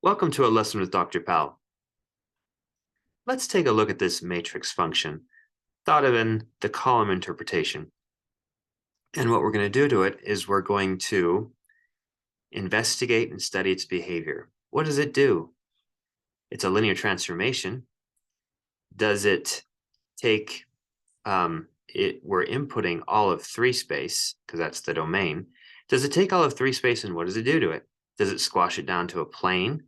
Welcome to a lesson with Dr. Powell. Let's take a look at this matrix function, thought of in the column interpretation. And what we're going to do to it is we're going to investigate and study its behavior. What does it do? It's a linear transformation. Does it take, we're inputting all of 3 space, because that's the domain. Does it take all of 3 space and what does it do to it? Does it squash it down to a plane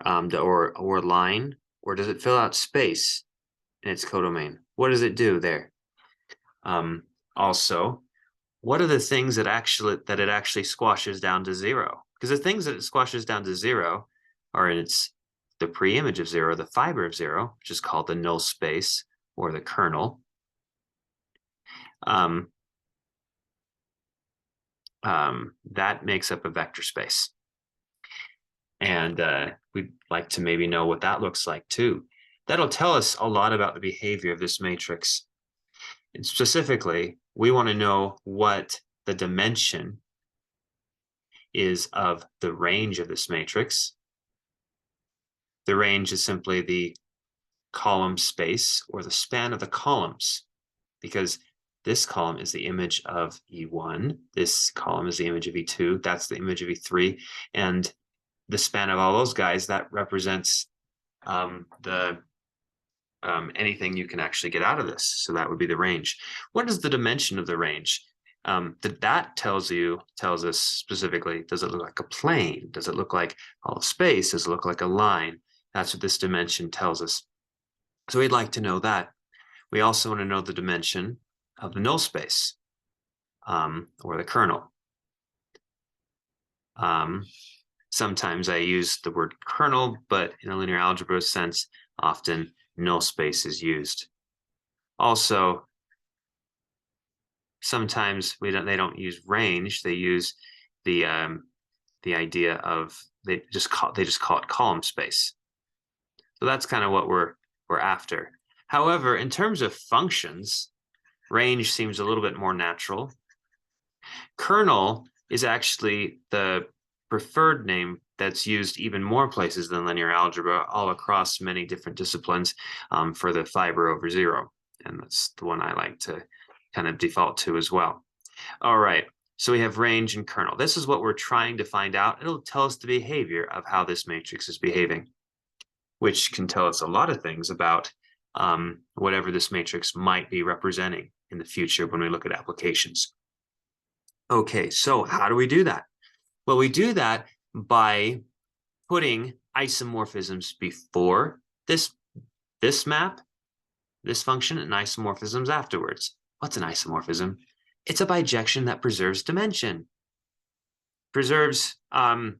or line, or does it fill out space in its codomain? What does it do there? Also, what are the things that it actually squashes down to 0? Because the things that it squashes down to 0 are in the pre-image of 0, the fiber of 0, which is called the null space or the kernel. That makes up a vector space. And we'd like to maybe know what that looks like too. That'll tell us a lot about the behavior of this matrix. And specifically, we want to know what the dimension is of the range of this matrix. The range is simply the column space or the span of the columns, because this column is the image of E1, this column is the image of E2, that's the image of E3, and the span of all those guys, that represents anything you can actually get out of this. So that would be the range. What is the dimension of the range? That tells us specifically, does it look like a plane? Does it look like all of space? Does it look like a line? That's what this dimension tells us. So we'd like to know that. We also want to know the dimension of the null space, or the kernel. Sometimes I use the word kernel, but in a linear algebra sense, often null space is used. Also, sometimes they don't use range. They use the idea of they just call it column space. So that's kind of what we're after. However, in terms of functions, range seems a little bit more natural. Kernel is actually the preferred name that's used even more places than linear algebra, all across many different disciplines, for the fiber over 0. And that's the one I like to kind of default to as well. All right, so we have range and kernel. This is what we're trying to find out. It'll tell us the behavior of how this matrix is behaving, which can tell us a lot of things about whatever this matrix might be representing in the future when we look at applications. Okay, so how do we do that? Well, we do that by putting isomorphisms before this map, this function, and isomorphisms afterwards. What's an isomorphism? It's a bijection that preserves dimension. Preserves and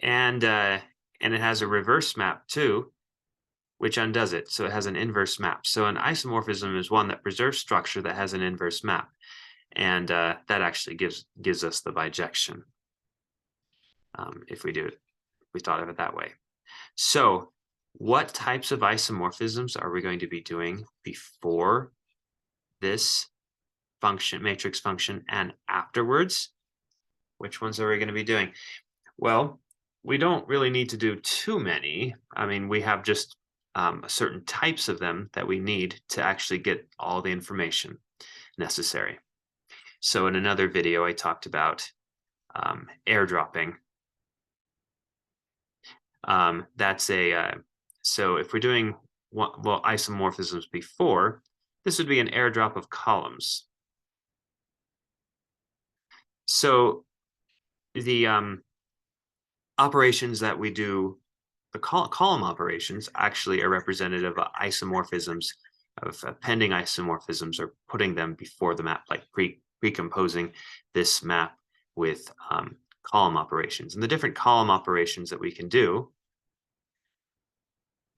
it has a reverse map too, which undoes it. So it has an inverse map. So an isomorphism is one that preserves structure that has an inverse map. And that actually gives us the bijection, if we thought of it that way. So what types of isomorphisms are we going to be doing before this function, matrix function, and afterwards? Which ones are we going to be doing? Well, we don't really need to do too many. I mean, we have just certain types of them that we need to actually get all the information necessary. So in another video, I talked about airdropping. So if we're doing isomorphisms before, this would be an airdrop of columns. So the operations that we do, the column operations, actually are representative of isomorphisms, of appending isomorphisms, or putting them before the map, like precomposing this map with column operations. And the different column operations that we can do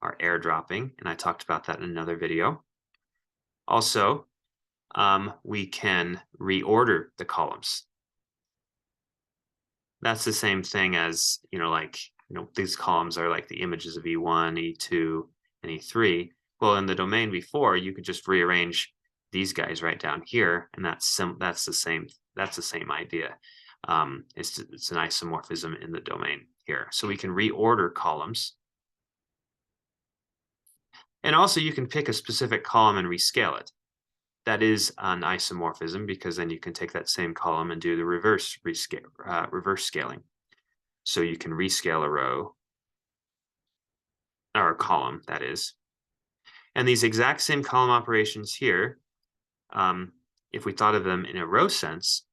are airdropping, and I talked about that in another video. Also, we can reorder the columns. That's the same thing as, these columns are like the images of E1, E2, and E3. Well, in the domain before, you could just rearrange these guys right down here, and that's the same idea. It's an isomorphism in the domain. here. So we can reorder columns. And also you can pick a specific column and rescale it. That is an isomorphism because then you can take that same column and do the reverse scaling. So you can rescale a row, or a column, that is. And these exact same column operations here, if we thought of them in a row sense,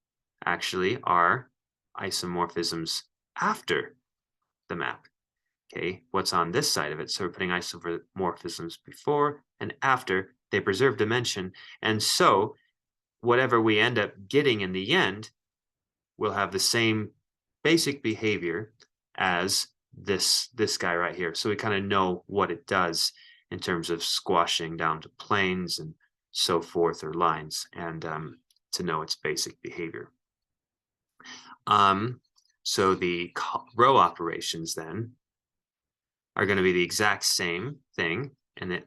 actually are isomorphisms after the map. Okay, what's on this side of it? So we're putting isomorphisms before and after. They preserve dimension. And so whatever we end up getting in the end will have the same basic behavior as this guy right here. So we kind of know what it does in terms of squashing down to planes and so forth, or lines, and to know its basic behavior. So the row operations then are going to be the exact same thing, and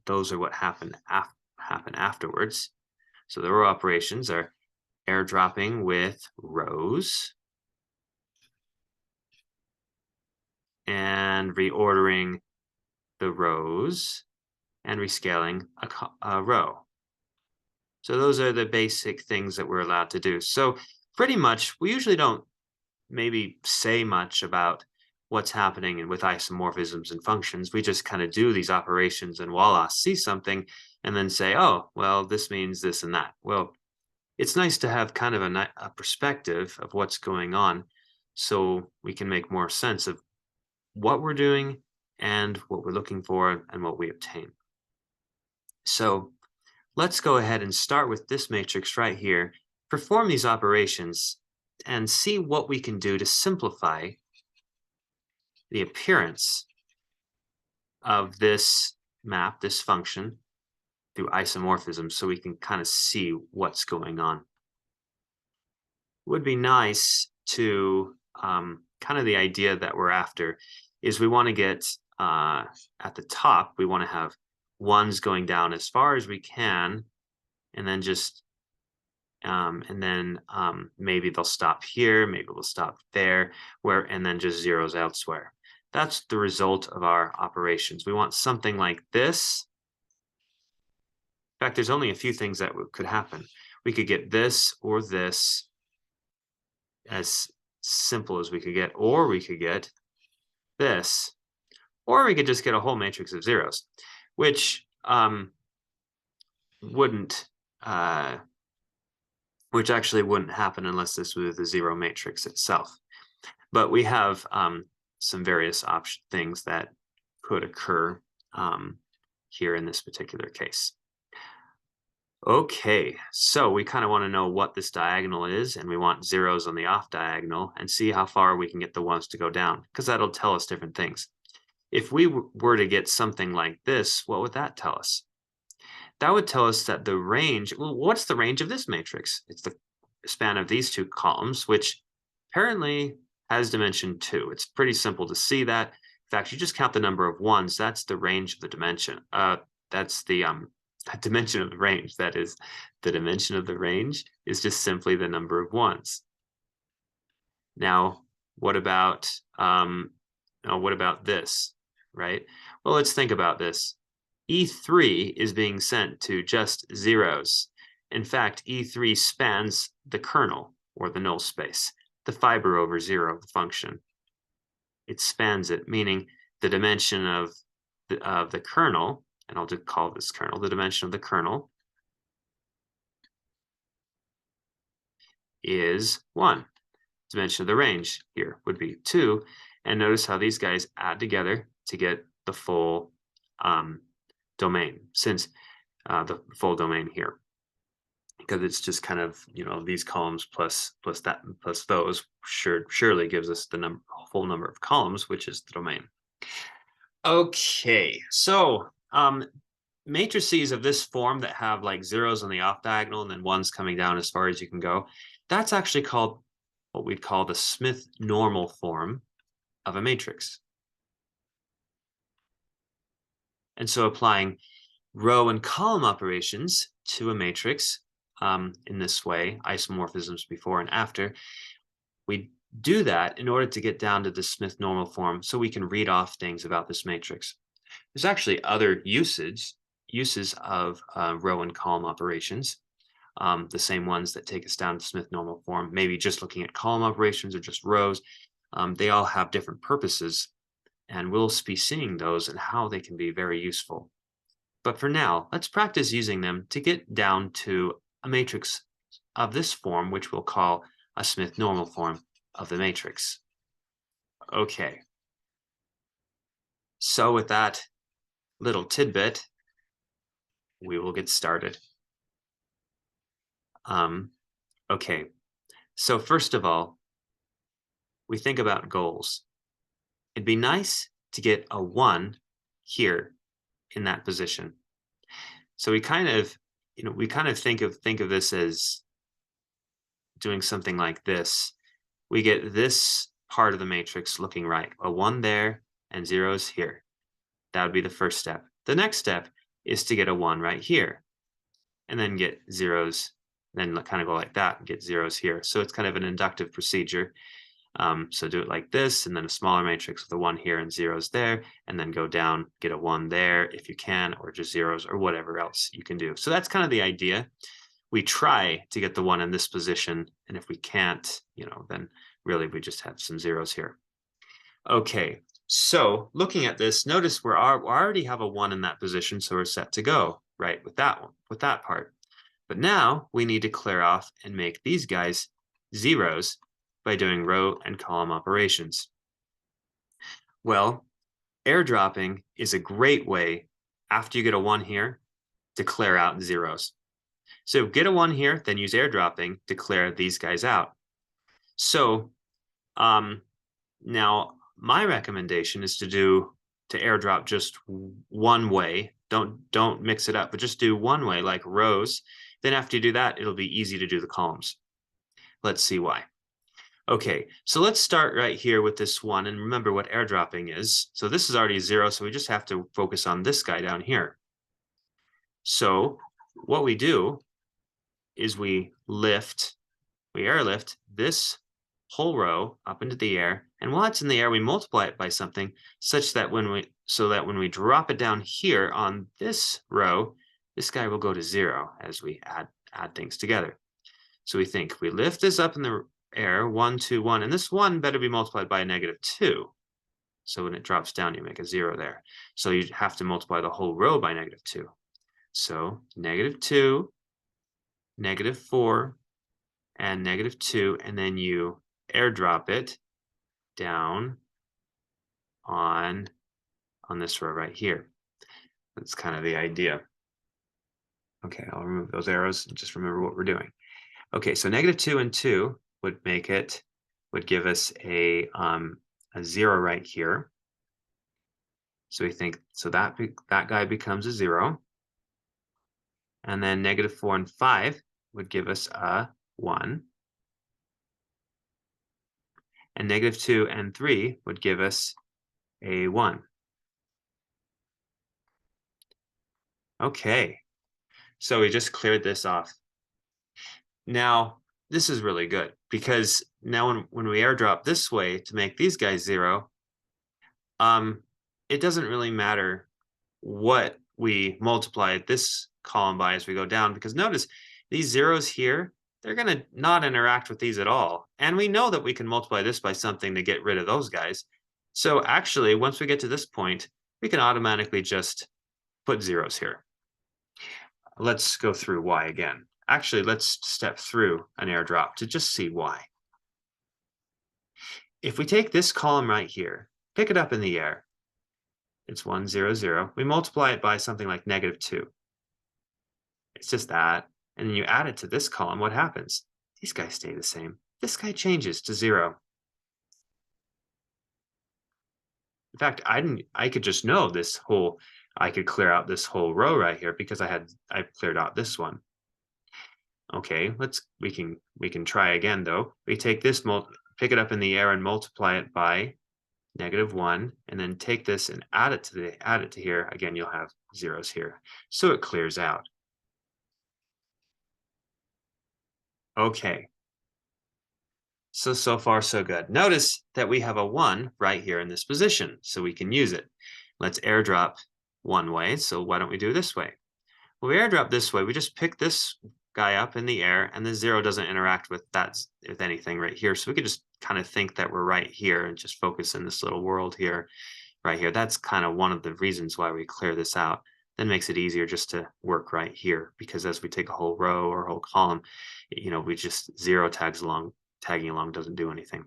those are what happen afterwards. So the row operations are airdropping with rows and reordering the rows and rescaling a row. So those are the basic things that we're allowed to do. So pretty much, we usually don't maybe say much about what's happening with isomorphisms and functions. We just kind of do these operations and voila, see something, and then say, oh, well, this means this and that. Well, it's nice to have kind of a perspective of what's going on so we can make more sense of what we're doing and what we're looking for and what we obtain. So let's go ahead and start with this matrix right here, perform these operations, and see what we can do to simplify the appearance of this map, this function, through isomorphism, so we can kind of see what's going on. It would be nice to, kind of the idea that we're after is we want to get at the top, we want to have ones going down as far as we can, and then just maybe they'll stop here, maybe they'll stop there, and then just zeros elsewhere. That's the result of our operations. We want something like this. In fact, there's only a few things that could happen. We could get this or this, as simple as we could get, or we could get this, or we could just get a whole matrix of zeros, which which actually wouldn't happen unless this was the zero matrix itself. But we have some various things that could occur here in this particular case. Okay, so we kind of want to know what this diagonal is, and we want zeros on the off diagonal, and see how far we can get the ones to go down, because that'll tell us different things. If we were to get something like this, what would that tell us? That would tell us that the range, well, what's the range of this matrix? It's the span of these two columns, which apparently has dimension 2. It's pretty simple to see that. In fact, you just count the number of ones. That's the range of the dimension. That's the dimension of the range. That is, the dimension of the range is just simply the number of ones. Now, what about this, right? Well, let's think about this. E3 is being sent to just zeros. In fact, E3 spans the kernel, or the null space, the fiber over zero of the function. It spans it, meaning the dimension of the kernel, and I'll just call this kernel, the dimension of the kernel is 1. Dimension of the range here would be 2. And notice how these guys add together to get the full domain, since the full domain here, because it's just kind of, these columns plus that plus those surely gives us the full number of columns, which is the domain. Okay, so matrices of this form that have like zeros on the off diagonal and then ones coming down as far as you can go, that's actually called what we'd call the Smith normal form of a matrix. And so applying row and column operations to a matrix in this way, isomorphisms before and after, we do that in order to get down to the Smith normal form so we can read off things about this matrix. There's actually other uses of row and column operations, the same ones that take us down to Smith normal form, maybe just looking at column operations or just rows. They all have different purposes, and we'll be seeing those and how they can be very useful. But for now, let's practice using them to get down to a matrix of this form, which we'll call a Smith normal form of the matrix. Okay. So with that little tidbit, we will get started. Okay. So first of all, we think about goals. It'd be nice to get a 1 here in that position. So we kind of, think of this as doing something like this. We get this part of the matrix looking right, a 1 there and zeros here. That would be the first step. The next step is to get a 1 right here, and then get zeros, then kind of go like that and get zeros here. So it's kind of an inductive procedure. So do it like this, and then a smaller matrix with a 1 here and zeros there, and then go down, get a 1 there if you can, or just zeros or whatever else you can do. So that's kind of the idea. We try to get the 1 in this position, and if we can't, then really we just have some zeros here. Okay, so looking at this, notice we already have a 1 in that position, so we're set to go, right, with that one, with that part. But now we need to clear off and make these guys zeros by doing row and column operations. Well, airdropping is a great way, after you get a 1 here, to clear out zeros. So get a 1 here, then use airdropping to clear these guys out. So now my recommendation is to airdrop just one way. Don't mix it up, but just do one way, like rows. Then after you do that, it'll be easy to do the columns. Let's see why. Okay, so let's start right here with this 1, and remember what airdropping is. So this is already 0, so we just have to focus on this guy down here. So what we do is we airlift this whole row up into the air, and while it's in the air, we multiply it by something such that when we drop it down here on this row, this guy will go to 0 as we add things together. So we think we lift this up in the air, 1, 2, 1, and this 1 better be multiplied by a -2. So when it drops down, you make a 0 there. So you have to multiply the whole row by -2. So -2, -4, and -2, and then you airdrop it down on this row right here. That's kind of the idea. Okay, I'll remove those arrows and just remember what we're doing. Okay, so -2 and 2 would give us a 0 right here. So we think, so that guy becomes a 0. And then -4 and 5 would give us a 1. And -2 and 3 would give us a 1. Okay, so we just cleared this off. Now, this is really good because now when we airdrop this way to make these guys 0, it doesn't really matter what we multiply this column by as we go down, because notice these zeros here, they're going to not interact with these at all. And we know that we can multiply this by something to get rid of those guys. So actually, once we get to this point, we can automatically just put zeros here. Let's go through why again. Actually, let's step through an airdrop to just see why. If we take this column right here, pick it up in the air, it's 1, 0, 0. We multiply it by something like -2. It's just that. And then you add it to this column, what happens? These guys stay the same. This guy changes to 0. In fact, I could just know I could clear out this whole row right here because I cleared out this one. Okay, we can try again though. We take this, pick it up in the air and multiply it by -1, and then take this and add it to here. Again, you'll have zeros here. So it clears out. Okay. So far, so good. Notice that we have a 1 right here in this position, so we can use it. Let's airdrop one way, so why don't we do this way? Well, we airdrop this way, we just pick this guy up in the air, and the 0 doesn't interact with anything right here, so we could just kind of think that we're right here and just focus in this little world here, right here. That's kind of one of the reasons why we clear this out. That makes it easier just to work right here, because as we take a whole row or a whole column, we just 0 tagging along doesn't do anything.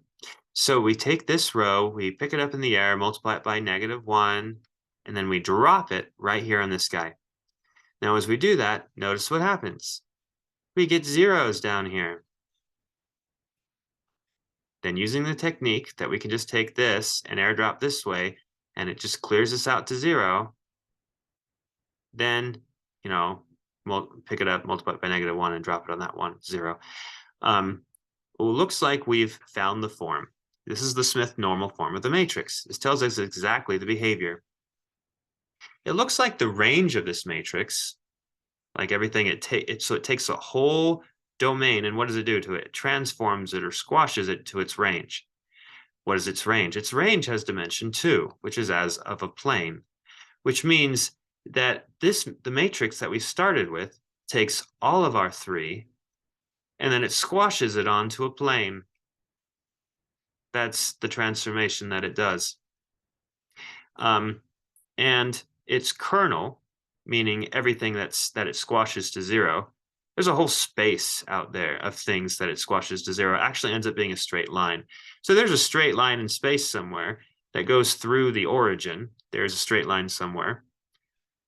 So we take this row, we pick it up in the air, multiply it by -1, and then we drop it right here on this guy. Now, as we do that, notice what happens. We get zeros down here. Then using the technique that we can just take this and airdrop this way, and it just clears this out to 0, then, pick it up, multiply it by -1, and drop it on that one, 0. Well, it looks like we've found the form. This is the Smith normal form of the matrix. This tells us exactly the behavior. It looks like the range of this matrix, like everything it takes a whole domain, and what does it do to it? It transforms it or squashes it to its range. What is its range? Its range has dimension 2, which is as of a plane, which means that the matrix that we started with takes all of our 3, and then it squashes it onto a plane. That's the transformation that it does. And its kernel, meaning everything that it squashes to 0, there's a whole space out there of things that it squashes to 0, actually ends up being a straight line. So there's a straight line in space somewhere that goes through the origin. There's a straight line somewhere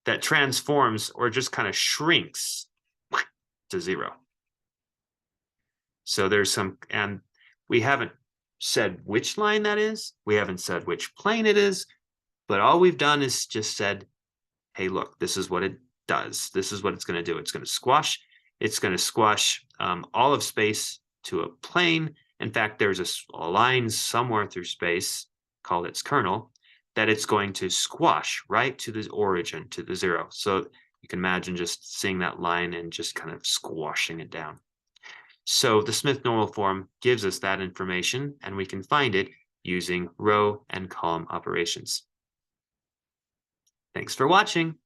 that transforms or just kind of shrinks to 0. So there's some, and we haven't said which line that is. We haven't said which plane it is, but all we've done is just said, hey, look, this is what it does. This is what it's going to do. It's going to squash. It's going to squash all of space to a plane. In fact, there's a line somewhere through space called its kernel that it's going to squash right to the origin, to the 0. So you can imagine just seeing that line and just kind of squashing it down. So the Smith normal form gives us that information, and we can find it using row and column operations. Thanks for watching.